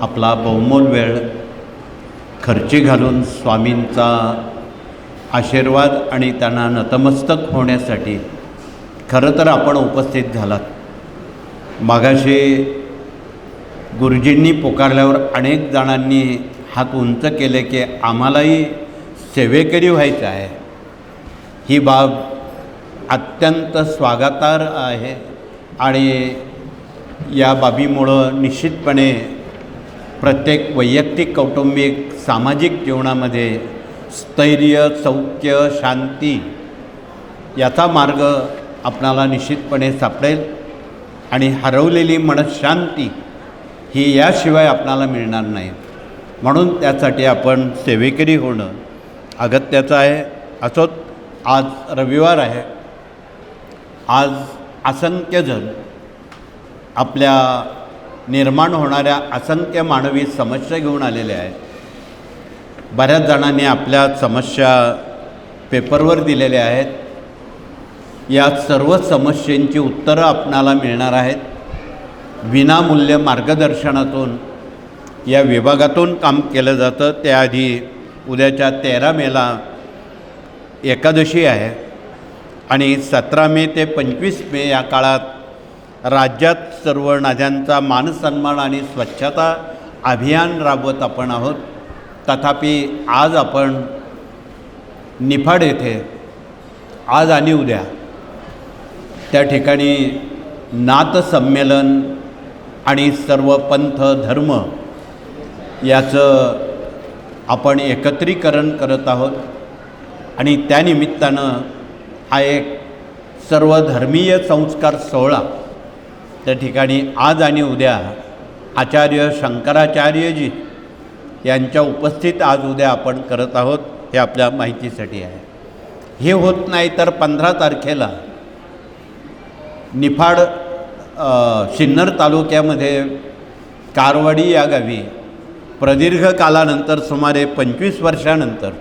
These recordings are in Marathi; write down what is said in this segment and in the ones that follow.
आपला बहुमोल वेळ खर्ची घालून स्वामींचा आशीर्वाद आणि त्यांना नतमस्तक होण्यासाठी खरं तर आपण उपस्थित झालात। मागाशी गुरुजींनी पुकारल्यावर अनेक जणांनी हात उंच केले की आम्हालाही सेवेकरी व्हायचं आहे। ही बाब अत्यंत स्वागतार्ह आहे आणि या बाबीमुळं निश्चितपणे प्रत्येक वैयक्तिक, कौटुंबिक, सामाजिक जीवनामध्ये स्थैर्य, सौख्य, शांती याचा मार्ग आपणाला निश्चितपणे सापडेल आणि हरवलेली मनःशांती ही याशिवाय आपणाला मिळणार नाही। म्हणून त्यासाठी आपण सेवेकरी होणं अगत्याचं आहे। असोच आज रविवार आहे। आज असंख्य जण आपल्या निर्माण होणाऱ्या असंख्य मानवी समस्या घेऊन आलेल्या आहेत। बऱ्याच जणांनी आपल्या समस्या पेपरवर दिलेल्या आहेत। या सर्व समस्यांची उत्तरं आपणाला मिळणार आहेत। विनामूल्य मार्गदर्शनातून या विभागातून काम केलं जातं। त्याआधी उद्याच्या 13 मेला एकादशी आहे आणि 17 मे ते 25 मे या काळात राज्यात सर्व नद्यांचा मानसन्मान आणि स्वच्छता अभियान राबवत आपण आहोत। तथापि आज आपण निफाड येथे आज आणि उद्या त्या ठिकाणी नाथसंमेलन आणि सर्व पंथ धर्म याचं आपण एकत्रीकरण करत आहोत आणि त्यानिमित्तानं हा एक सर्व धर्मीय संस्कार सोहळा त्या ठिकाणी आज आणि उद्या आचार्य शंकराचार्यजी यांच्या उपस्थित आज उद्या आपण करत आहोत। हे आपल्या माहितीसाठी आहे। हे होत नाही तर 15 तारखेला निफाड सिन्नर तालुक्यामध्ये कारवाडी या गावी प्रदीर्घ कालानंतर सुमारे 25 वर्षानंतर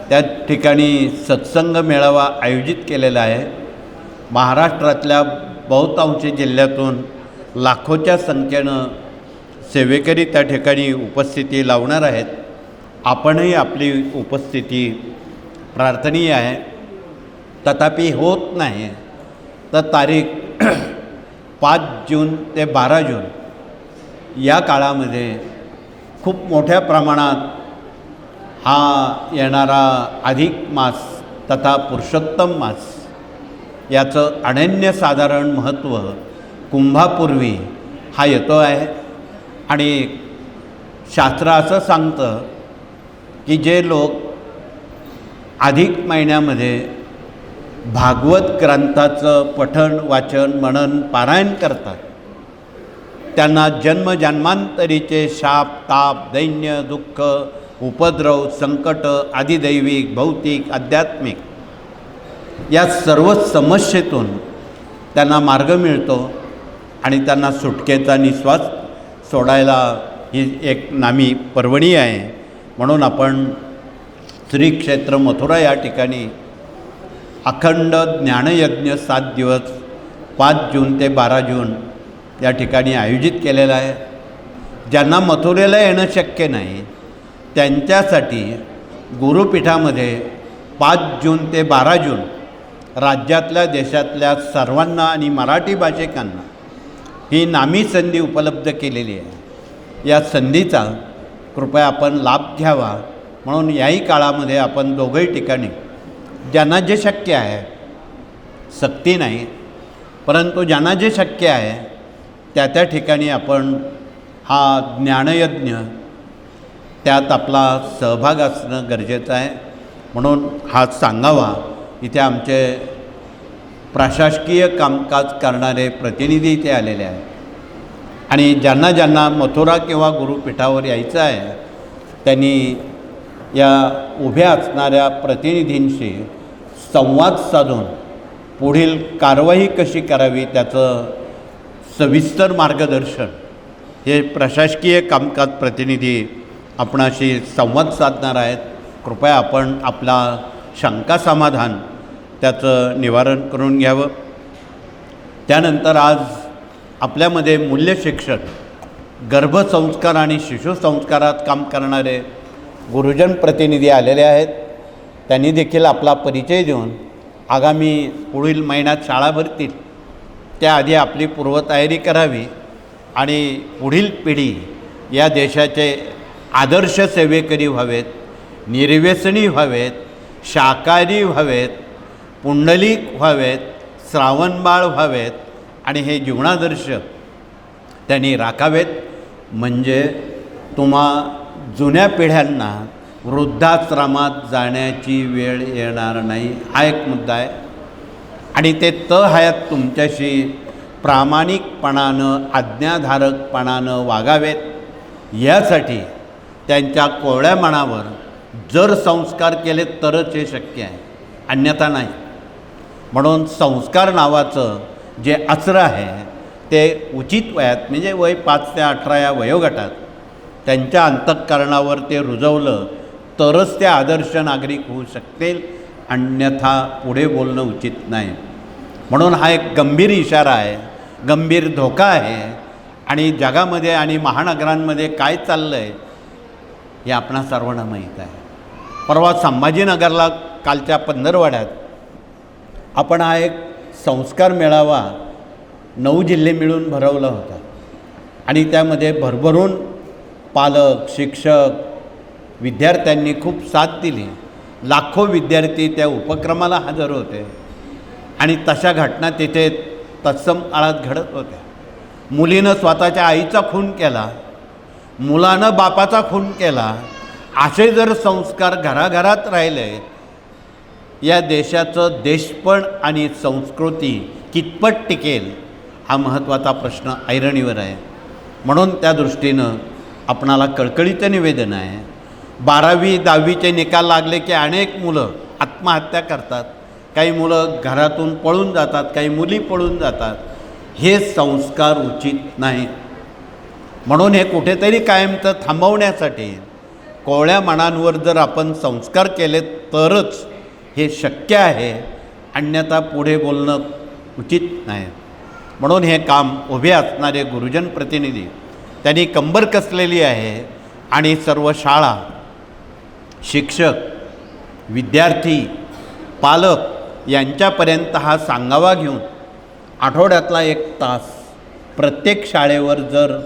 त्या ठिकाणी सत्संग मेळावा आयोजित केलेला आहे। महाराष्ट्रातल्या बहुतांशी जिल्ह्यातून लाखोच्या संख्येनं सेवेकरी त्या ठिकाणी उपस्थिती लावणार आहेत। आपणही आपली उपस्थिती प्रार्थनीय आहे। तथापि होत नाही तर तारीख 5 जून ते 12 जून या काळामध्ये खूप मोठ्या प्रमाणात हा येणारा अधिक मास तथा पुरुषोत्तम मास याचं अनन्यसाधारण महत्त्व कुंभापूर्वी हा येतो आहे आणि शास्त्र असं सांगतं की जे लोक अधिक महिन्यामध्ये भागवत ग्रंथाचं पठण, वाचन, मनन, पारायण करतात त्यांना जन्मजन्मांतरीचे शाप, ताप, दैन्य, दुःख, उपद्रव, संकट, आदिदैविक, भौतिक, आध्यात्मिक या सर्व समस्येतून त्यांना मार्ग मिळतो आणि त्यांना सुटकेचा निश्वास सोडायला ही एक नामी पर्वणी आहे। म्हणून आपण श्री क्षेत्र मथुरा या ठिकाणी अखंड ज्ञानयज्ञ 7 दिवस 5 जून ते 12 जून या ठिकाणी आयोजित केलेला आहे। ज्यांना मथुरेला येणं शक्य नाही त्यांच्यासाठी गुरुपीठामध्ये 5 जून ते 12 जून राज्यातल्या देशातल्या सर्वांना आणि मराठी भाषिकांना ही नामी संधी उपलब्ध केलेली आहे। या संधीचा कृपया आपण लाभ घ्यावा म्हणून याही काळामध्ये आपण दोघंही ठिकाणी ज्यांना जे शक्य आहे, सक्ती नाही, परंतु ज्यांना जे शक्य आहे त्या ठिकाणी आपण हा ज्ञानयज्ञ त्यात आपला सहभाग असणं गरजेचं आहे। म्हणून हा सांगावा इथे आमचे प्रशासकीय कामकाज करणारे प्रतिनिधी इथे आलेले आहेत आणि ज्यांना ज्यांना मथुरा किंवा गुरुपीठावर यायचं आहे त्यांनी या उभ्या असणाऱ्या प्रतिनिधींशी संवाद साधून पुढील कारवाई कशी करावी त्याचं सविस्तर मार्गदर्शन हे प्रशासकीय कामकाज प्रतिनिधी आपणाशी संवाद साधणार आहेत। कृपया आपण आपला शंका समाधान त्याचं निवारण करून घ्यावं। त्यानंतर आज आपल्यामध्ये मूल्य शिक्षण गर्भसंस्कार आणि शिशुसंस्कारात काम करणारे गुरुजन प्रतिनिधी आलेले आहेत. त्यांनी देखील आपला परिचय देऊन आगामी पुढील महिन्यात शाळा भरतील त्याआधी आपली पूर्वतयारी करावी आणि पुढील पिढी या देशाचे आदर्श सेवेकरी व्हावेत, निर्व्यसनी व्हावेत, शाकाहारी व्हावेत, पुंडलिक व्हावेत, श्रावणबाळ व्हावेत आणि हे जीवनादर्श त्यांनी राखावेत. म्हणजे तुम्हा जुन्या पिढ्यांना वृद्धाश्रमात जाण्याची वेळ येणार नाही, हा एक मुद्दा आहे. आणि ते हयात तुमच्याशी प्रामाणिकपणानं आज्ञाधारकपणानं वागावेत. यासाठी त्यांच्या कोवळ्या मनावर जर संस्कार केले तरच हे शक्य आहे, अन्यथा नाही. म्हणून संस्कार नावाचं जे अस्त्र आहे ते उचित वयात म्हणजे वय 5 ते 18 या वयोगटात त्यांच्या अंतःकरणावर ते रुजवलं तरच ते आदर्श नागरिक होऊ शकतील, अन्यथा पुढे बोलणं उचित नाही. म्हणून हा एक गंभीर इशारा आहे, गंभीर धोका आहे. आणि जगामध्ये आणि महानगरांमध्ये काय चाललं आहे हे आपणा सर्वांना माहीत आहे. परवा संभाजीनगरला कालच्या पंधरवड्यात आपण हा एक संस्कार मेळावा 9 जिल्हे मिळून भरवला होता आणि त्यामध्ये भरभरून पालक, शिक्षक, विद्यार्थ्यांनी खूप साथ दिली. लाखो विद्यार्थी त्या उपक्रमाला हजर होते आणि तशा घटना तिथे तत्सम काळात घडत होत्या. मुलीनं स्वतःच्या आईचा खून केला, मुलानं बापाचा खून केला. असे जर संस्कार घराघरात राहिले या देशाचं देशपण आणि संस्कृती कितपत टिकेल हा महत्त्वाचा प्रश्न ऐरणीवर आहे. म्हणून त्या दृष्टीनं आपणाला कळकळीचं निवेदन आहे. 12वी 10वीचे निकाल लागले की अनेक मुलं आत्महत्या करतात, काही मुलं घरातून पळून जातात, काही मुली पळून जातात. हे संस्कार उचित नाही. म्हणून हे कुठेतरी कायमचं थांबवण्यासाठी कोवळ्या मनांवर जर आपण संस्कार केले तरच हे शक्य आहे, अन्यथा पुढे बोलणं उचित नाही. म्हणून हे काम उभे असणारे गुरुजन प्रतिनिधी त्यांनी कंबर कसलेली आहे आणि सर्व शाळा, शिक्षक, विद्यार्थी, पालक यांच्यापर्यंत हा सांगावा घेऊन आठवड्यातला 1 तास प्रत्येक शाळेवर जर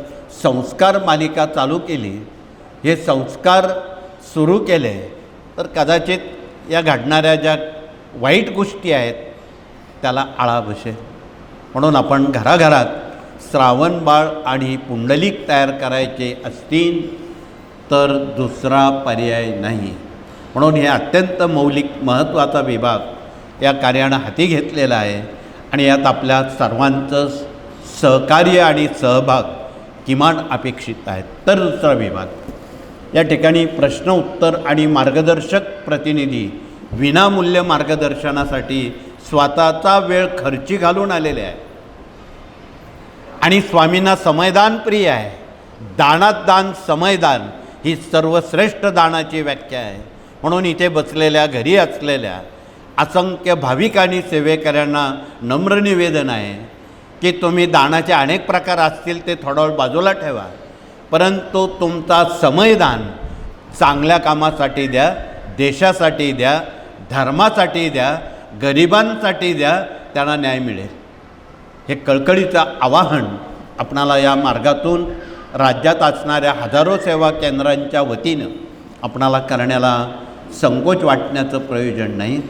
संस्कार मालिका चालू केली, हे संस्कार सुरू केले तर कदाचित या घडणाऱ्या ज्या वाईट गोष्टी आहेत त्याला आळा बसेल. म्हणून आपण घराघरात श्रावणबाळ आणि पुंडलिक तयार करायचे असतील तर दुसरा पर्याय नाही. म्हणून हे अत्यंत मौलिक महत्त्वाचा विभाग या कार्यानं हाती घेतलेला आहे आणि यात आपल्या सर्वांचं सहकार्य आणि सहभाग किमान अपेक्षित आहेत. तर दुसरा विभाग या ठिकाणी प्रश्न उत्तर आणि मार्गदर्शक प्रतिनिधी विनामूल्य मार्गदर्शनासाठी स्वतःचा वेळ खर्ची घालून आलेले आहे आणि स्वामींना समयदान प्रिय आहे. दानात दान समयदान ही सर्वश्रेष्ठ दानाची व्याख्या आहे. म्हणून इथे बसलेल्या घरी असलेल्या असंख्य भाविकांनी सेवेकऱ्यांना नम्र निवेदन आहे की तुम्ही दानाचे अनेक प्रकार असतील ते थोडा वेळ बाजूला ठेवा, परंतु तुमचा समयदान चांगल्या कामासाठी द्या, देशासाठी द्या, धर्मासाठी द्या, गरिबांसाठी द्या, त्यांना न्याय मिळेल. हे कळकळीचं आवाहन आपणाला या मार्गातून राज्यात असणाऱ्या हजारो सेवा केंद्रांच्या वतीनं आपणाला करण्याला संकोच वाटण्याचं प्रयोजन नाही.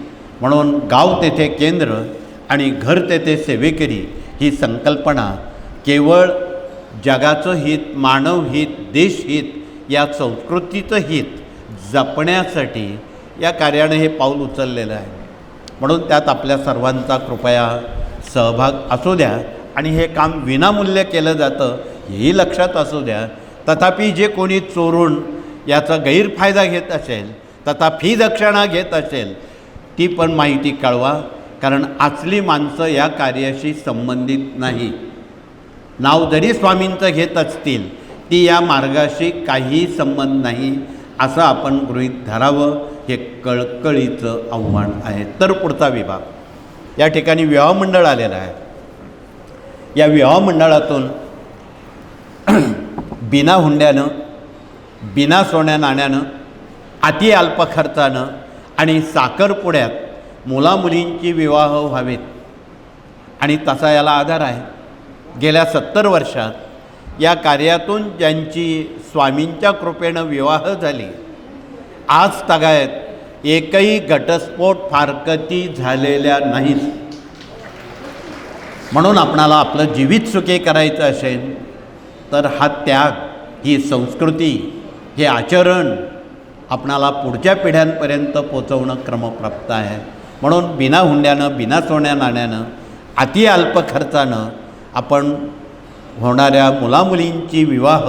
म्हणून गाव तेथे केंद्र आणि घर तेथे सेवेकरी ही संकल्पना केवळ जगाचं हित, मानवहित, देशहित या संस्कृतीचं हित जपण्यासाठी या कार्यानं हे पाऊल उचललेलं आहे. म्हणून त्यात आपल्या सर्वांचा कृपया सहभाग असू द्या आणि हे काम विनामूल्य केलं जातं हेही लक्षात असू द्या. तथापि जे कोणी चोरून याचा गैरफायदा घेत असेल तथा फी दक्षिणा घेत असेल ती पण माहिती कळवा, कारण आचली माणसं या कार्याशी संबंधित नाही. नाव जरी स्वामींचं घेत असतील ती या मार्गाशी काहीही संबंध नाही असं आपण गृहीत धरावं. हे कळकळीचं आव्हान आहे. तर पुढचा विभाग या ठिकाणी विवाह मंडळ आलेला आहे. या विवाह मंडळातून बिना हुंड्यानं, बिना सोन्या नाण्यानं, अति अल्प खर्चानं आणि साखरपुड्यात मुलामुलींची विवाह व्हावेत. आणि तसा याला आधार आहे. गेल्या 70 वर्षात या कार्यातून ज्यांची स्वामींच्या कृपेनं विवाह झाली, आज तगायत एकही घटस्फोट फारकती झालेल्या नाहीत. म्हणून आपणाला आपलं जीवित सुखी करायचं असेल तर हा त्याग, ही संस्कृती, हे आचरण आपणाला पुढच्या पिढ्यांपर्यंत पोचवणं क्रमप्राप्त आहे. म्हणून बिना हुंड्यानं, बिना सोन्या नाण्यानं, अति अल्प खर्चानं आपण होणाऱ्या मुलामुलींची विवाह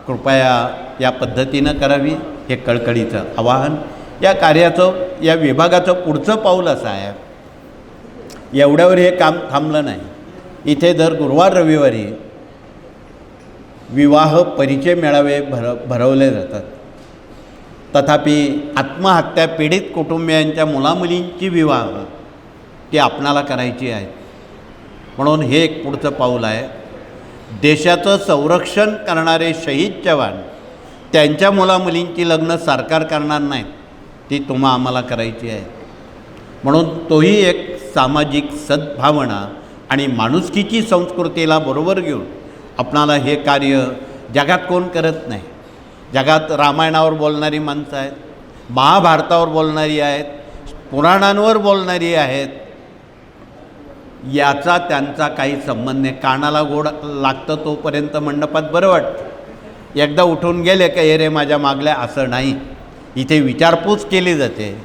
कृपया या पद्धतीनं करावी, हे कळकळीचं आवाहन. या कार्याचं, या विभागाचं पुढचं पाऊल असं आहे, एवढ्यावर हे काम थांबलं नाही. इथे दर गुरुवार रविवारी विवाह परिचय मेळावे भरवले जातात. तथापि आत्महत्या पीडित कुटुंबियांच्या मुलामुलींची विवाह ती आपणाला करायची आहे. म्हणून हे एक पुढचं पाऊल आहे. देशाचं संरक्षण करणारे शहीद जवान, त्यांच्या मुलामुलींची लग्न सरकार करणार नाहीत, ती तुम्हा आम्हाला करायची आहे. म्हणून तोही एक सामाजिक सद्भावना आणि माणुसकीची संस्कृतीला बरोबर घेऊन आपणाला हे कार्य जगात कोण करत नाही. जगात रामायणावर बोलणारी माणसं आहेत, महाभारतावर बोलणारी आहेत, पुराणांवर बोलणारी आहेत. याचा त्यांचा काही संबंध नाही. कानाला गोड लागतं तोपर्यंत मंडपात बरं वाटतं. एकदा उठून गेले का हे रे माझ्या मागल्या, असं नाही. इथे विचारपूस केली जाते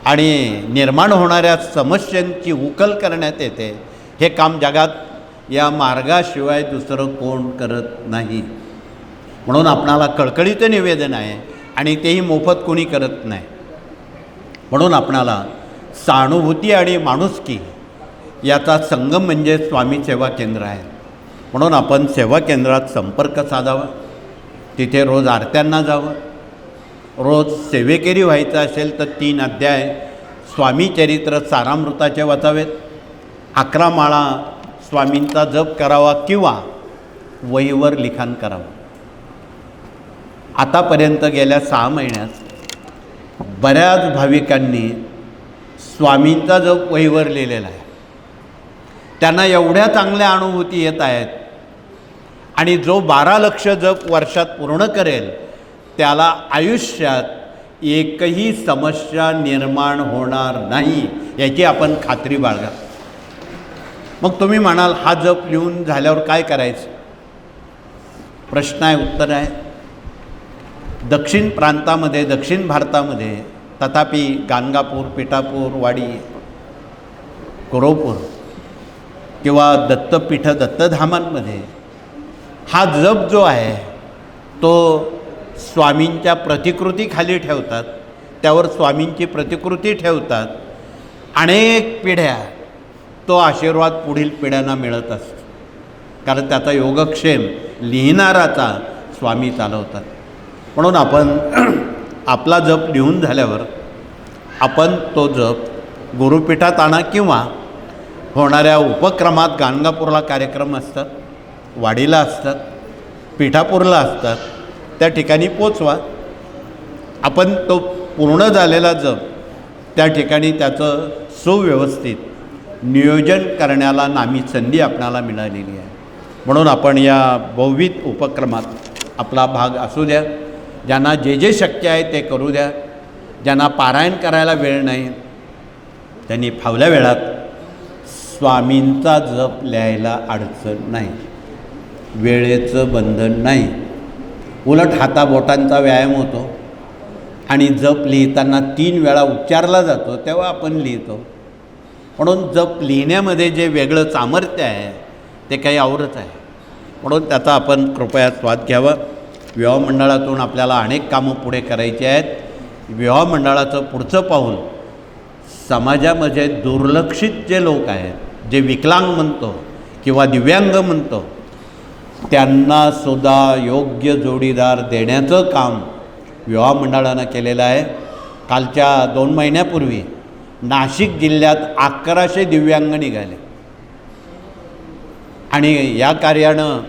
आणि निर्माण होणाऱ्या समस्यांची उकल करण्यात येते. हे काम जगात या मार्गाशिवाय दुसरं कोण करत नाही. म्हणून आपणाला कळकळीचं निवेदन आहे आणि तेही मोफत कोणी करत नाही. म्हणून आपणाला सहानुभूती आणि माणुसकी याचा संगम म्हणजे स्वामी सेवा केंद्र आहे. म्हणून आपण सेवा केंद्रात संपर्क साधावा, तिथे रोज आरत्यांना जावं, रोज सेवेकरी व्हायचं असेल तर 3 अध्याय स्वामी चरित्र सारामृताचे वाचावेत, 11 माळा स्वामींचा जप करावा किंवा वहीवर लिखाण करावं. आतापर्यंत गेल्या 6 महिन्यात बऱ्याच भाविकांनी स्वामींचा जप वहीवर लिहिलेला आहे. त्यांना एवढ्या चांगल्या अनुभूती येत आहेत. आणि जो 12 लक्ष जप वर्षात पूर्ण करेल त्याला आयुष्यात एकही समस्या निर्माण होणार नाही, याची आपण खात्री बाळगा. मग तुम्ही म्हणाल हा जप लिहून झाल्यावर काय करायचं? प्रश्न आहे, उत्तर आहे. दक्षिण प्रांतामध्ये, दक्षिण भारतामध्ये, तथापि गाणगापूर, पिठापूर, वाडी, कुरोपूर किंवा दत्तपीठ, दत्तधामांमध्ये हा जप जो आहे तो स्वामींच्या प्रतिकृती खाली ठेवतात, त्यावर स्वामींची प्रतिकृती ठेवतात. अनेक पिढ्या तो आशीर्वाद पुढील पिढ्यांना मिळत असतो, कारण त्याचा योगक्षेम लिहिणाराचा स्वामी चालवतात. म्हणून आपण आपला जप लिहून झाल्यावर आपण तो जप गुरुपीठात आणा किंवा होणाऱ्या उपक्रमात, गाणगापूरला कार्यक्रम असतात, वाडीला असतात, पिठापूरला असतात, त्या ठिकाणी पोचवा. आपण तो पूर्ण झालेला जप त्या ठिकाणी त्याचं सुव्यवस्थित नियोजन करण्याला नामी संधी आपणाला मिळालेली आहे. म्हणून आपण या बहुविध उपक्रमात आपला भाग असू द्या. ज्यांना जे जे शक्य आहे ते करू द्या. ज्यांना पारायण करायला वेळ नाही त्यांनी फावल्या वेळात स्वामींचा जप लिहायला अडचण नाही, वेळेचं बंधन नाही. उलट हाताबोटांचा व्यायाम होतो आणि जप लिहिताना 3 वेळा उच्चारला जातो तेव्हा आपण लिहितो. म्हणून जप लिहिण्यामध्ये जे वेगळं सामर्थ्य आहे ते काही आवरच आहे. म्हणून त्याचा आपण कृपया स्वाद घ्यावा. विवाह मंडळातून आपल्याला अनेक कामं पुढे करायची आहेत. विवाह मंडळाचं पुढचं पाऊल समाजामध्ये दुर्लक्षित जे लोक आहेत, जे विकलांग म्हणतो किंवा दिव्यांग म्हणतो, त्यांनासुद्धा योग्य जोडीदार देण्याचं काम विवाह मंडळानं केलेलं आहे. कालच्या 2 महिन्यापूर्वी नाशिक जिल्ह्यात 1100 दिव्यांग निघाले आणि या कार्यानं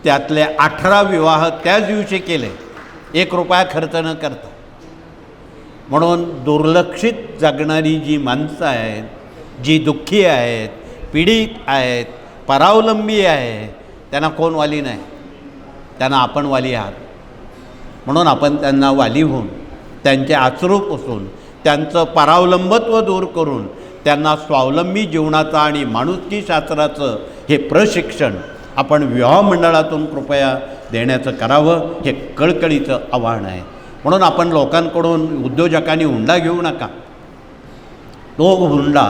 त्यातले 18 विवाह त्याच दिवशी केले, 1 रुपया खर्च न करता. म्हणून दुर्लक्षित जगणारी जी माणसं आहेत, जी दुःखी आहेत, पीडित आहेत, परावलंबी आहे, त्यांना कोण वाली नाही, त्यांना आपण वाली आहात. म्हणून आपण त्यांना वाली होऊन, त्यांचे अश्रू पुसून, त्यांचं परावलंबत्व दूर करून त्यांना स्वावलंबी जीवनाचं आणि माणुसकी शास्त्राचं हे प्रशिक्षण आपण विवाह मंडळातून कृपया देण्याचं करावं, हे कळकळीचं आव्हान आहे. म्हणून आपण लोकांकडून, उद्योजकांनी हुंडा घेऊ नका. तो हुंडा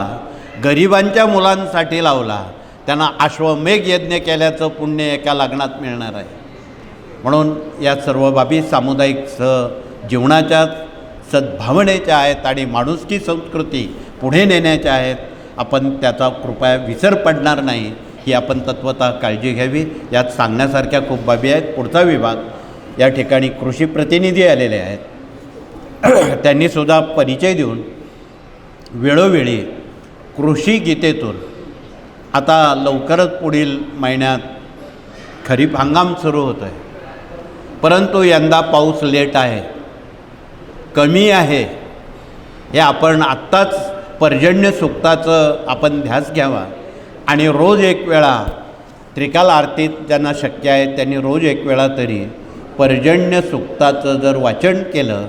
गरिबांच्या मुलांसाठी लावला, त्यांना अश्वमेघ यज्ञ केल्याचं पुण्य एका लग्नात मिळणार आहे. म्हणून या सर्व बाबी सामुदायिक जीवनाच्या सद्भावनेच्या आहेत आणि माणुसकी संस्कृती पुढे नेण्याच्या आहेत. आपण त्याचा कृपया विसर पडणार नाही, ही आपण तत्वतः काळजी घ्यावी. यात सांगण्यासारख्या खूप बाबी आहेत. पुढचा विभाग, या ठिकाणी कृषी प्रतिनिधी आलेले आहेत. त्यांनीसुद्धा परिचय देऊन वेळोवेळी कृषी गीतेतून, आता लवकरच पुढील महिन्यात खरीप हंगाम सुरू होतो आहे, परंतु यंदा पाऊस लेट आहे, कमी आहे. हे आपण आत्ताच पर्जन्य सूक्ताचं आपण ध्यास घ्यावा आणि रोज एक वेळा त्रिकाल आरतीत ज्यांना शक्य आहे त्यांनी रोज एक वेळा तरी पर्जन्य सूक्ताचं जर वाचन केलं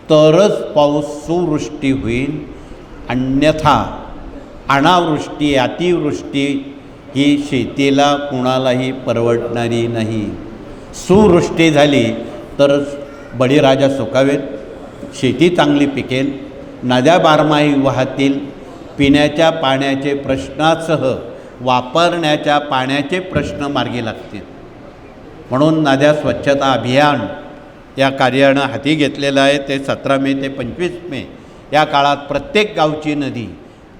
तरच पाऊस सुवृष्टी होईल. अन्यथा अनावृष्टी, अतिवृष्टी ही शेतीला कुणालाही परवडणारी नाही. सुवृष्टी झाली तरच बळीराजा सुखावेल, शेती चांगली पिकेल, नद्या बारमाही वाहतील, पिण्याच्या पाण्याचे प्रश्नासह वापरण्याच्या पाण्याचे प्रश्न मार्गी लागतील. म्हणून नद्या स्वच्छता अभियान या कार्यानं हाती घेतलेलं आहे. ते 17 मे ते 25 मे या काळात प्रत्येक गावची नदी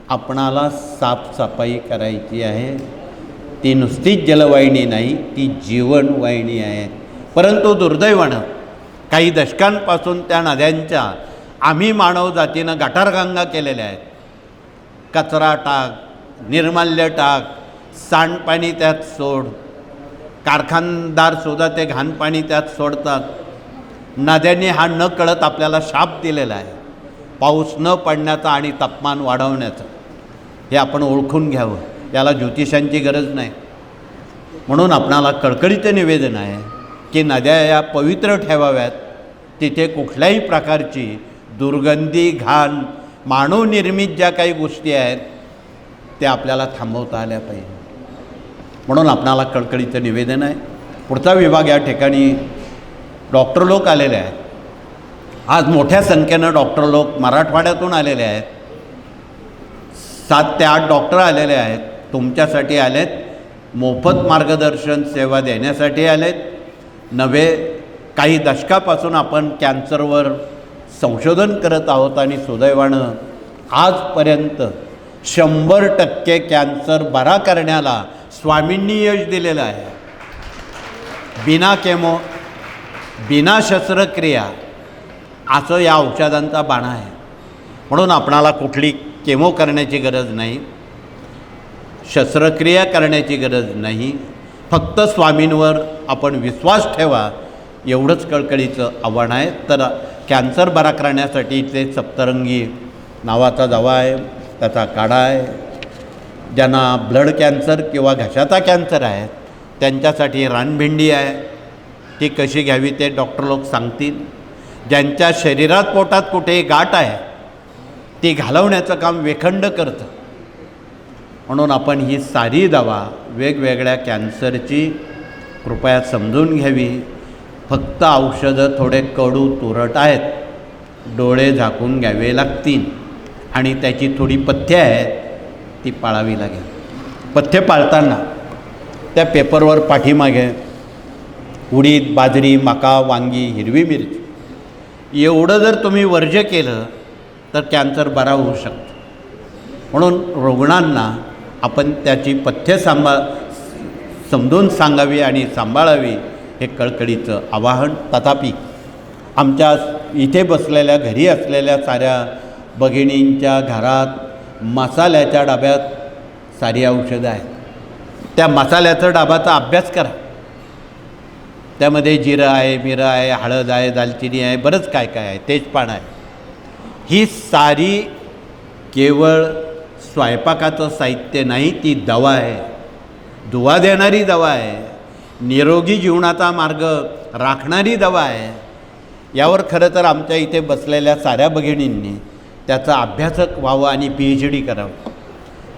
आपणाला साफसफाई करायची आहे. ती नुसतीच जलवाहिनी नाही, ती जीवनवाहिनी आहे. परंतु दुर्दैवानं काही दशकांपासून त्या नद्यांच्या आम्ही मानव जातीनं गटारगंगा केलेल्या आहेत. कचरा टाक, निर्माल्य टाक, सांडपाणी त्यात सोड, कारखानदारसुद्धा ते घाणपाणी त्यात सोडतात. नद्यांनी हा न कळत आपल्याला शाप दिलेला आहे, पाऊस न पडण्याचा आणि तापमान वाढवण्याचं. हे आपण ओळखून घ्यावं, याला ज्योतिषांची गरज नाही. म्हणून आपणाला कळकळीचं निवेदन आहे की नद्या या पवित्र ठेवाव्यात. तिथे कुठल्याही प्रकारची दुर्गंधी, घाण, मानवनिर्मित ज्या काही गोष्टी आहेत त्या आपल्याला थांबवता आल्या पाहिजे. म्हणून आपणाला कळकळीचं निवेदन आहे. पुढचा विभाग, या ठिकाणी डॉक्टर लोक आलेले आहेत. आज मोठ्या संख्येनं डॉक्टर लोक मराठवाड्यातून आलेले आहेत. 7 ते 8 डॉक्टर आलेले आहेत. तुमच्यासाठी आलेत, मोफत मार्गदर्शन सेवा देण्यासाठी आलेत. नव्हे, काही दशकापासून आपण कॅन्सरवर संशोधन करत आहोत आणि सुदैवानं आजपर्यंत 100% कॅन्सर बरा करण्याला स्वामींनी यश दिलेलं आहे. बिना केमो, बिना शस्त्रक्रिया असं या औषधांचा बाणा आहे. म्हणून आपणाला कुठली केमो करण्याची गरज नाही, शस्त्रक्रिया करण्याची गरज नाही. फक्त स्वामींवर आपण विश्वास ठेवा, एवढंच कळकळीचं आव्हान आहे. तर कॅन्सर बरा करण्यासाठी ते सप्तरंगी नावाचा दवा आहे, त्याचा काढा आहे. ज्यांना ब्लड कॅन्सर किंवा घशाचा कॅन्सर आहे त्यांच्यासाठी रानभेंडी आहे, ती कशी घ्यावी ते डॉक्टर लोक सांगतील. ज्यांच्या शरीरात पोटात कुठेही गाठ आहे ती घालवण्याचं काम वेखंड करतं. म्हणून आपण ही सारी दवा वेगवेगळ्या कॅन्सरची कृपया समजून घ्यावी. फक्त औषधं थोडे कडू तुरट आहेत, डोळे झाकून घ्यावे लागतील आणि त्याची थोडी पथ्य आहेत ती पाळावी लागेल. पथ्य पाळताना त्या पेपरवर पाठीमागे उडीद, बाजरी, मका, वांगी, हिरवी मिरची एवढं जर तुम्ही वर्ज्य केलं तर कॅन्सर बरा होऊ शकतो. म्हणून रुग्णांना आपण त्याची पथ्य समजून सांगावी आणि सांभाळावी, हे कळकळीचं आवाहन. तथापि आमच्या इथे बसलेल्या, घरी असलेल्या साऱ्या भगिनींच्या घरात मसाल्याच्या डब्यात सारी औषधं आहेत. त्या मसाल्याचा डबाचा अभ्यास करा. त्यामध्ये जिरं आहे, मिरं आहे, हळद आहे, दालचिनी आहे, बरंच काय काय आहे, तेजपान आहे. ही सारी केवळ स्वयंपाकाचं साहित्य नाही, ती दवा आहे, दुवा देणारी दवा आहे, निरोगी जीवनाचा मार्ग राखणारी दवा आहे. यावर खरं तर आमच्या इथे बसलेल्या साऱ्या भगिनींनी त्याचा अभ्यासक व्हावं आणि PhD करावं.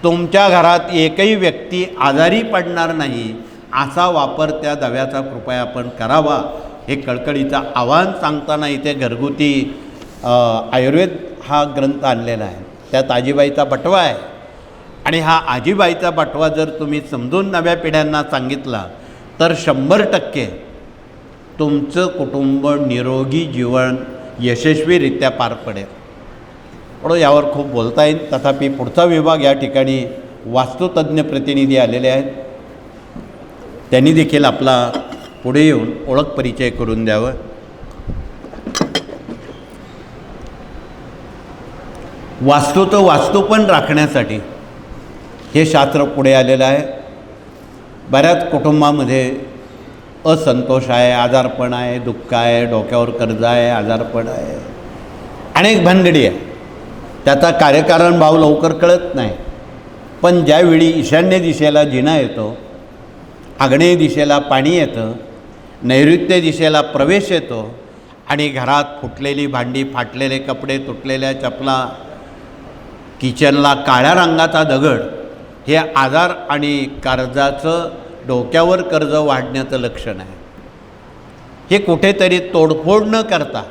तुमच्या घरात एकही व्यक्ती आजारी पडणार नाही असा वापर त्या दव्याचा कृपया आपण करावा, हे कळकळीचं आव्हान सांगताना इथे घरगुती आयुर्वेद हा ग्रंथ आणलेला आहे. त्यात आजीबाईचा बटवा आहे आणि हा आजीबाईचा बटवा जर तुम्ही समजून नव्या पिढ्यांना सांगितला तर 100% तुमचं कुटुंब निरोगी जीवन यशस्वीरित्या पार पडेल. म्हणून यावर खूप बोलता येईल. तथापि पुढचा विभाग या ठिकाणी वास्तुतज्ञ प्रतिनिधी आलेले आहेत. त्यांनी देखील आपला पुढे येऊन ओळख परिचय करून द्यावं. वास्तूचं वास्तूपण राखण्यासाठी हे शास्त्र पुढे आलेलं आहे. बऱ्याच कुटुंबामध्ये असंतोष आहे, आजारपण आहे, दुःख आहे, डोक्यावर कर्ज आहे, आजारपण आहे, अनेक भानगडी आहे. त्याचा कार्यकारण भाव लवकर कळत नाही. पण ज्यावेळी ईशान्य दिशेला जिना येतो, आग्नेय दिशेला पाणी येतं, नैऋत्य दिशेला प्रवेश येतो आणि घरात फुटलेली भांडी, फाटलेले कपडे, तुटलेल्या चपला, किचनला काळ्या रंगाचा दगड, हे आजार आणि कर्जाचं, डोक्यावर कर्ज वाढण्याचं लक्षण आहे. हे कुठेतरी तोडफोड न करता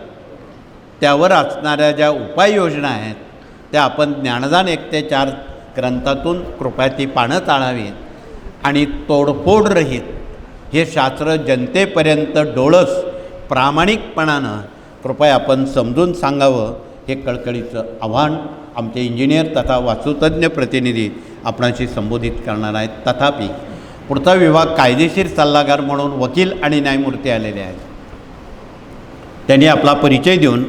त्यावर असणाऱ्या ज्या उपाययोजना आहेत त्या आपण ज्ञानदान 1 ते 4 ग्रंथातून कृपया ती पानं चाळावीत आणि तोडफोड रहित हे शास्त्र जनतेपर्यंत डोळस प्रामाणिकपणानं कृपया आपण समजून सांगावं, हे कळकळीचं आव्हान आमचे इंजिनियर तथा वास्तुतज्ञ प्रतिनिधी आपणाशी संबोधित करणार आहेत. तथापि पुढचा विभाग कायदेशीर सल्लागार म्हणून वकील आणि न्यायमूर्ती आलेले आहेत. त्यांनी आपला परिचय देऊन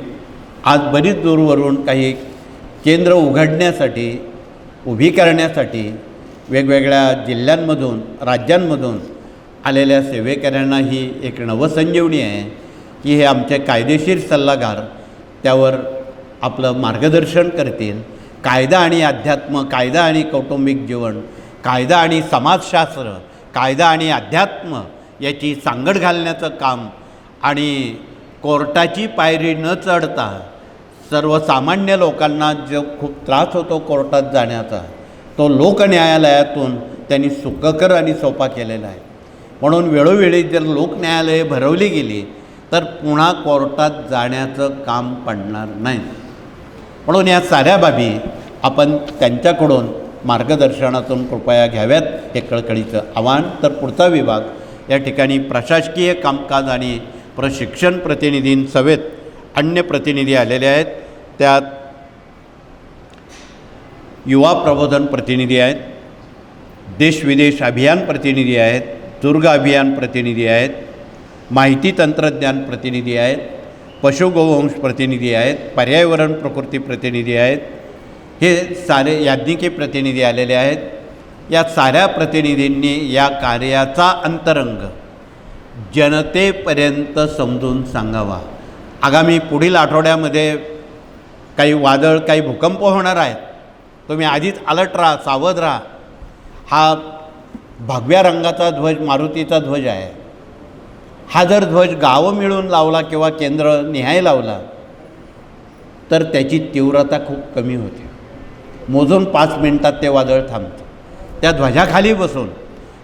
आज बरीच दूरवरून काही केंद्र उघडण्यासाठी, उभी करण्यासाठी वेगवेगळ्या जिल्ह्यांमधून, राज्यांमधून आलेल्या सेवेकऱ्यांना ही एक नवसंजीवनी आहे की हे आमचे कायदेशीर सल्लागार त्यावर आपलं मार्गदर्शन करतील. कायदा आणि अध्यात्म, कायदा आणि कौटुंबिक जीवन, कायदा आणि समाजशास्त्र, कायदा आणि अध्यात्म याची सांगड घालण्याचं काम आणि कोर्टाची पायरी न चढता सर्वसामान्य लोकांना जो खूप त्रास होतो कोर्टात जाण्याचा, तो लोकन्यायालयातून त्यांनी सुखकर आणि सोपा केलेला आहे. म्हणून वेळोवेळी जर लोकन्यायालये भरवली गेली तर पुन्हा कोर्टात जाण्याचं काम पडणार नाही. म्हणून या साऱ्या बाबी आपण त्यांच्याकडून मार्गदर्शनातून कृपया घ्याव्यात, हे कळकळीचं आव्हान. तर पुढचा विभाग या ठिकाणी प्रशासकीय कामकाज आणि प्रशिक्षण प्रतिनिधींसवेत अन्य प्रतिनिधी आलेले आहेत. त्यात युवा प्रबोधन प्रतिनिधी आहेत, देश विदेश अभियान प्रतिनिधी आहेत, दुर्ग अभियान प्रतिनिधी आहेत, माहिती तंत्रज्ञान प्रतिनिधी आहेत, पशुगोवंश प्रतिनिधी आहेत, पर्यावरण प्रकृती प्रतिनिधी आहेत. हे सारे याज्ञिकी प्रतिनिधी आलेले आहेत. या साऱ्या प्रतिनिधींनी या कार्याचा अंतरंग जनतेपर्यंत समजून सांगावा. आगामी पुढील आठवड्यामध्ये काही वादळ, काही भूकंप होणार आहेत. तुम्ही आधीच अलर्ट राहा, सावध राहा. हा भगव्या रंगाचा ध्वज मारुतीचा ध्वज आहे. हा जर ध्वज गावं मिळून लावला किंवा केंद्र निहाय लावला तर त्याची तीव्रता खूप कमी होते. मोजून 5 मिनिटात ते वादळ थांबतं. त्या ध्वजाखाली बसून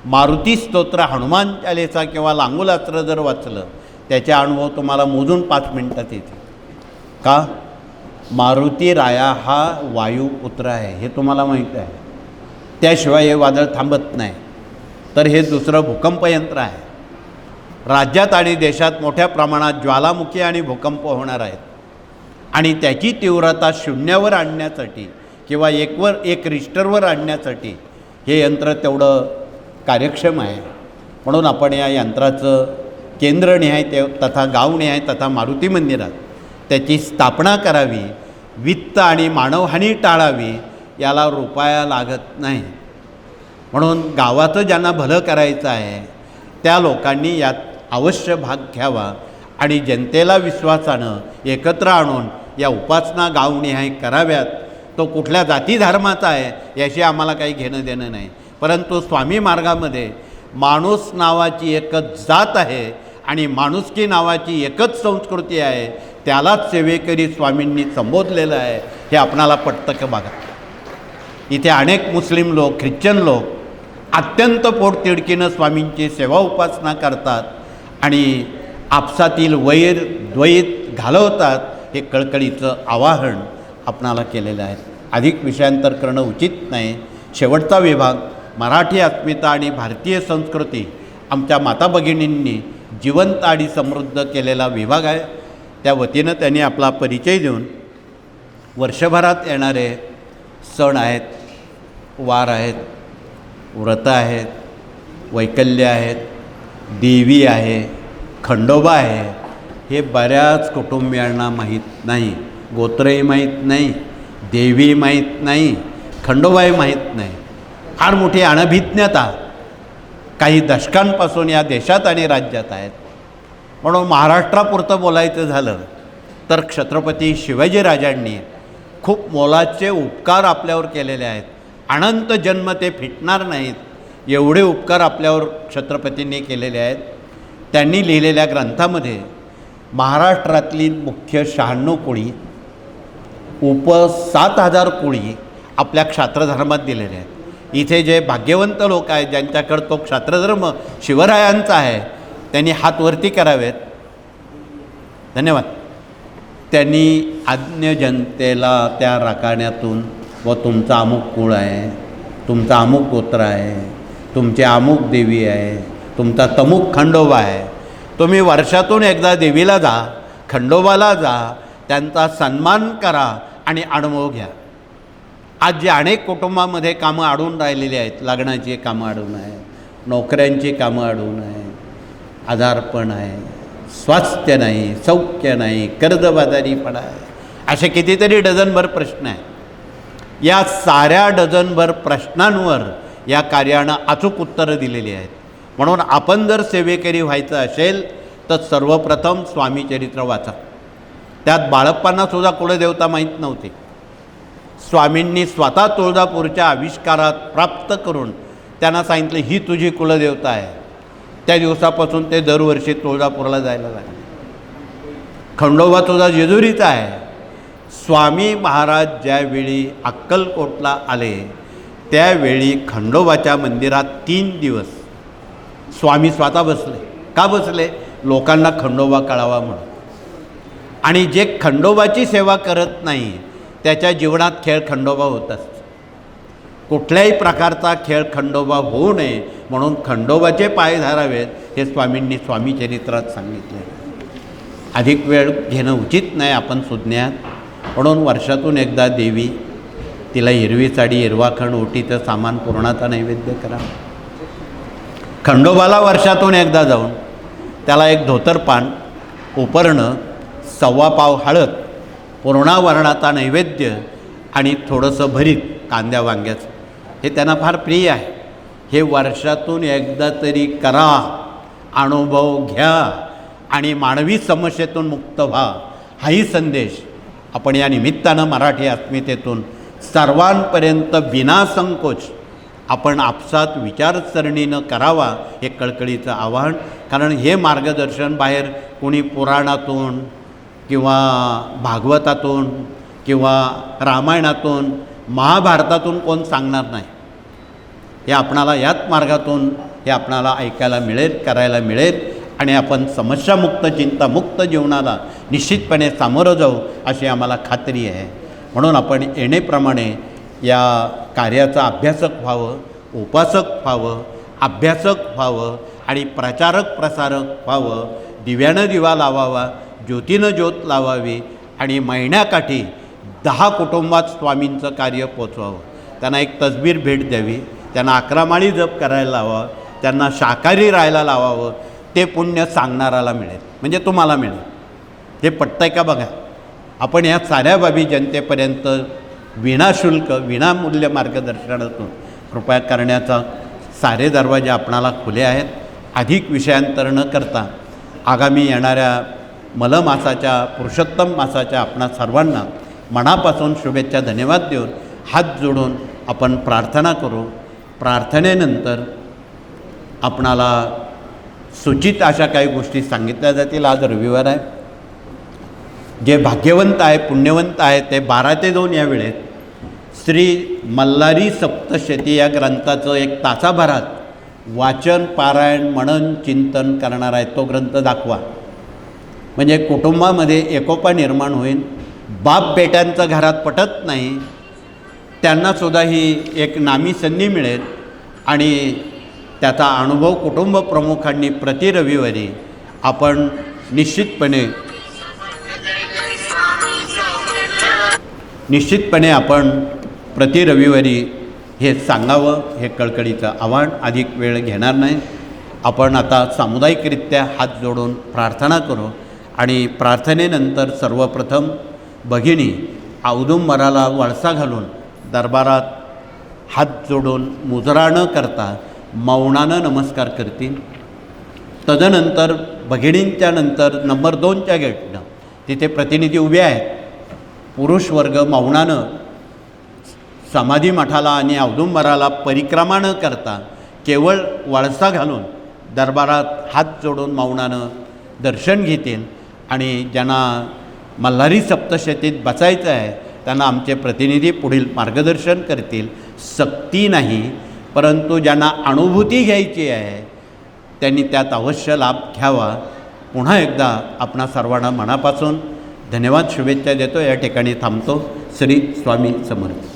मारुती स्तोत्र, हनुमान चालीसा किंवा लांगुलास्त्र जर वाचलं, त्याचा अनुभव तुम्हाला मोजून 5 मिनिटात येते. का? मारुती राया हा वायुपुत्र आहे, हे तुम्हाला माहीत आहे. त्याशिवाय हे वादळ थांबत नाही. तर हे दुसरं भूकंप यंत्र आहे. राज्यात आणि देशात मोठ्या प्रमाणात ज्वालामुखी आणि भूकंप होणार आहेत आणि त्याची तीव्रता 0वर आणण्यासाठी किंवा 1 रिश्टरवर आणण्यासाठी हे यंत्र तेवढं कार्यक्षम आहे. म्हणून आपण या यंत्राचं केंद्रनिहाय तथा गावनिहाय तथा मारुती मंदिरात त्याची स्थापना करावी. वित्त आणि मानवहानी टाळावी. याला रुपया लागत नाही. म्हणून गावाचं ज्यांना भलं करायचं आहे त्या लोकांनी यात अवश्य भाग घ्यावा आणि जनतेला विश्वासानं एकत्र आणून या उपासना गावनिहाय कराव्यात. तो कुठल्या जाती धर्माचा आहे याशी आम्हाला काही घेणं देणं नाही, परंतु स्वामी मार्गामध्ये माणूस नावाची एकच जात आहे आणि माणुसकी नावाची एकच संस्कृती आहे. त्यालाच सेवेकरी स्वामींनी संबोधलेलं आहे. हे आपणाला पटतं का बघा. इथे अनेक मुस्लिम लोक, ख्रिश्चन लोक अत्यंत पोटतिडकीनं स्वामींची सेवा उपासना करतात आणि आपसातील वैर द्वैत घालवतात. हे कळकळीचं आवाहन आपणाला केलेलं आहे. अधिक विषयांतर करणं उचित नाही. शेवटचा विभाग मराठी अस्मिता आणि भारतीय संस्कृती आमच्या माता भगिनींनी जिवंत आणि समृद्ध केलेला विभाग आहे. त्या वतीनं त्यांनी आपला परिचय देऊन वर्षभरात येणारे सण आहेत, वार आहेत, व्रतं आहेत, वैकल्य आहेत, देवी आहे, खंडोबा आहे, हे बऱ्याच कुटुंबियांना माहीत नाही. गोत्रही माहीत नाही, देवी माहीत नाही, खंडोबाही माहीत नाही. फार मोठी अनभिज्ञता काही दशकांपासून या देशात आणि राज्यात आहेत. म्हणून महाराष्ट्रापुरतं बोलायचं झालं तर छत्रपती शिवाजीराजांनी खूप मोलाचे उपकार आपल्यावर केलेले आहेत. अनंत जन्म ते फिटणार नाहीत एवढे उपकार आपल्यावर छत्रपतींनी केलेले आहेत. त्यांनी लिहिलेल्या ग्रंथामध्ये महाराष्ट्रातली मुख्य 96 कोळी 7,000 कोळी आपल्या क्षात्रधर्मात दिलेले आहेत. इथे जे भाग्यवंत लोक आहेत ज्यांच्याकडं तो क्षात्रधर्म शिवरायांचा आहे त्यांनी हात वरती करावेत. धन्यवाद. त्यांनी आज्ञ जनतेला त्या राखाण्यातून व तुमचा अमुक कुळ आहे, तुमचा अमुक गोत्र आहे, तुमची अमुक देवी आहे, तुमचा तमुक खंडोबा आहे. तुम्ही वर्षातून एकदा देवीला जा, खंडोबाला जा, त्यांचा सन्मान करा आणि अनुभव घ्या. आज जे अनेक कुटुंबामध्ये कामं अडून राहिलेली आहेत, लग्नाची कामं अडून आहेत, नोकऱ्यांची कामं अडून आहेत, आजारपण आहे, स्वास्थ्य नाही, सौख्य नाही, कर्जबाजारीपणा आहे, असे कितीतरी डझनभर प्रश्न आहेत. या साऱ्या डझनभर प्रश्नांवर या कार्यानं अचूक उत्तरं दिलेली आहेत. म्हणून आपण जर सेवेकरी व्हायचं असेल तर सर्वप्रथम स्वामी चरित्र वाचा. त्यात बाळप्पांनासुद्धा कुलदेवता माहीत नव्हती. स्वामींनी स्वतः तुळजापूरच्या आविष्कारात प्राप्त करून त्यांना सांगितलं ही तुझी कुलदेवता आहे. त्या दिवसापासून ते दरवर्षी तुळजापूरला जायला लागले. खंडोबासुद्धा जेजुरीचा आहे. स्वामी महाराज ज्यावेळी अक्कलकोटला आले त्यावेळी खंडोबाच्या मंदिरात 3 दिवस स्वामी स्वतः बसले. का बसले? लोकांना खंडोबा कळावा म्हणून. आणि जे खंडोबाची सेवा करत नाही त्याच्या जीवनात खेळ खंडोबा होत असतो. कुठल्याही प्रकारचा खेळ खंडोबा होऊ नये म्हणून खंडोबाचे पाय धरावेत हे स्वामींनी स्वामी चरित्रात सांगितले. अधिक वेळ घेणं उचित नाही आपण सुज्ञात. म्हणून वर्षातून एकदा देवी, तिला हिरवी साडी, हिरवाखंड, ओटीचं सामान, पुरणाचा नैवेद्य करा. खंडोबाला वर्षातून एकदा जाऊन त्याला एक धोतरपान, उपरणं, 1.25 पाव हळद, पूर्णावरणाचा नैवेद्य आणि थोडंसं भरीत कांद्या वांग्याचं, हे त्यांना फार प्रिय आहे. हे वर्षातून एकदा तरी करा, अनुभव घ्या आणि मानवी समस्येतून मुक्त व्हा. हाही संदेश आपण या निमित्तानं मराठी अस्मितेतून सर्वांपर्यंत विनासंकोच आपण आपसात विचारसरणीनं करावा हे कळकळीचं आवाहन. कारण हे मार्गदर्शन बाहेर कोणी पुराणातून किंवा भागवतातून किंवा रामायणातून महाभारतातून कोण सांगणार नाही. हे आपणाला याच मार्गातून हे आपणाला ऐकायला मिळेल, करायला मिळेल आणि आपण समस्यामुक्त, चिंतामुक्त जीवनाला निश्चितपणे सामोरं जाऊ अशी आम्हाला खात्री आहे. म्हणून आपण येणेप्रमाणे या कार्याचा अभ्यासक व्हावं, उपासक व्हावं, अभ्यासक व्हावं आणि प्रचारक प्रसारक व्हावं. दिव्यानं दिवा लावावा, ज्योतीनं ज्योत लावावी आणि महिन्याकाठी 10 कुटुंबात स्वामींचं कार्य पोचवावं. त्यांना एक तसबीर भेट द्यावी, त्यांना 11 माळी जप करायला लावावं, त्यांना शाकाहारी राहायला लावावं. ते पुण्य सांगणाराला मिळेल, म्हणजे तुम्हाला मिळेल. हे पटतंय का बघा. आपण या साऱ्या बाबी जनतेपर्यंत विनाशुल्क, विनामूल्य मार्गदर्शनातून कृपया करण्याचा सारे दरवाजे आपणाला खुले आहेत. अधिक विषयांतर न करता आगामी येणाऱ्या मलमासाच्या पुरुषोत्तम मासाच्या आपणा सर्वांना मनापासून शुभेच्छा धन्यवाद देऊन हात जोडून आपण प्रार्थना करू. प्रार्थनेनंतर आपणाला सूचित अशा काही गोष्टी सांगितल्या जातील. आज रविवार आहे. जे भाग्यवंत आहे पुण्यवंत आहे ते 12 ते 2 या वेळेत श्री मल्हारी सप्तशती या ग्रंथाचं 1 तासाभरात वाचन पारायण मनन चिंतन करणार आहे. तो ग्रंथ दाखवा, म्हणजे कुटुंबामध्ये एकोपा निर्माण होईल. बाप बेट्यांचं घरात पटत नाही, त्यांनासुद्धा ही एक नामी संधी मिळेल आणि त्याचा अनुभव कुटुंब प्रमुखांनी प्रति रविवारी आपण निश्चितपणे आपण प्रति रविवारी हे सांगावं, हे कळकळीचं आव्हान. अधिक वेळ घेणार नाही. आपण आता सामुदायिकरित्या हात जोडून प्रार्थना करू आणि प्रार्थनेनंतर सर्वप्रथम भगिनी औदुंबराला वळसा घालून दरबारात हात जोडून मुजरा न करता मौनानं नमस्कार करतील. तदनंतर भगिनींच्या नंतर नंबर 2च्या गेटनं तिथे प्रतिनिधी उभे आहेत. पुरुष वर्ग मौनानं समाधी मठाला आणि औदुंबराला परिक्रमा न करता केवळ वळसा घालून दरबारात हात जोडून मौनानं दर्शन घेतील. आणि ज्यांना मल्हारी सप्तशतीत बसायचं आहे त्यांना आमचे प्रतिनिधी पुढील मार्गदर्शन करतील. सक्ती नाही, परंतु ज्यांना अनुभूती घ्यायची आहे त्यांनी त्यात अवश्य लाभ घ्यावा. पुन्हा एकदा आपणा सर्वांना मनापासून धन्यवाद शुभेच्छा देतो. या ठिकाणी थांबतो. श्री स्वामी समर्थ.